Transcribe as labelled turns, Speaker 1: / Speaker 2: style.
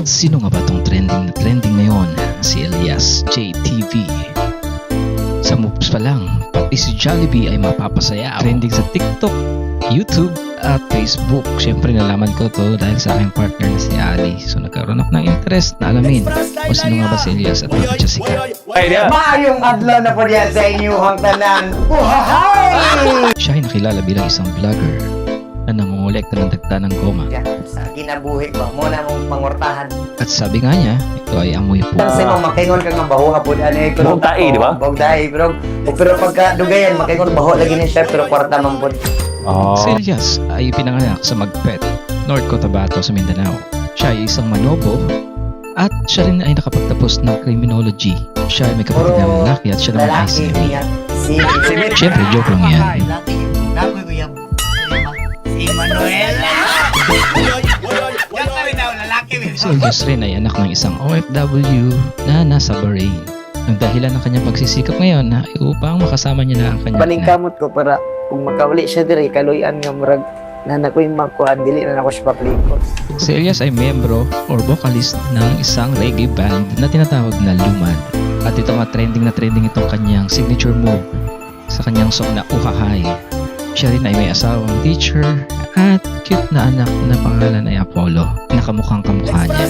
Speaker 1: Sino nga ba tong trending na trending ngayon? Si Elias JTV. Sa moves pa lang, pati si Jollibee ay mapapasaya. Trending sa TikTok, YouTube at Facebook. Siyempre nalaman ko to dahil sa aking partner na si Ali. So nagkaroon ako ng interest na alamin kung sino nga ba si Elias at bakit siya sikat.
Speaker 2: Maayong adlaw na po diyan sa inyong tanan. Uhahay!
Speaker 1: Siya ay nakilala bilang isang vlogger na nangongolekta ng dagta ng goma.
Speaker 2: Sa kinabuhi ko, muna mong pangortahan.
Speaker 1: At sabi nga niya, ito ay amoy po.
Speaker 2: Kasi mo makingon ka nga baho hapon ani pero
Speaker 3: Bahog tae, di ba?
Speaker 2: Bahog tae, pero pagka dugayan makingon baho lagi ni siya pero kwarta man pud.
Speaker 1: Si Elias ay pinanganak sa Magpet, North Cotabato sa Mindanao. Siya ay isang manobo at siya rin ay nakapagtapos ng criminology. Siya ay may kapatid na lalaki at siya naman ay
Speaker 2: Lalaki
Speaker 1: semi.
Speaker 2: niya. Si
Speaker 1: Siyempre, joke lang yan.
Speaker 4: Si Manuela! Sabi daw, lalaki.
Speaker 1: Si Elias rin ay anak ng isang OFW na nasa Bahrain. Ang dahilan ng kanyang pagsisikap ngayon na upang makasama niya na ang kanyang ina.
Speaker 2: paningkamot ko para kung makauli siya diri kaluyan nga murag na ko yung magkuhan dili na ako siya paplikot.
Speaker 1: Si Elias ay membro or vocalist ng isang reggae band na tinatawag na Lumad. At ito nga trending na trending itong kanyang signature move sa kanyang song na Uhahay. Siya rin ay may asawang teacher at cute na anak na pangalan ay Apollo. Nakamukhang kamukha niya.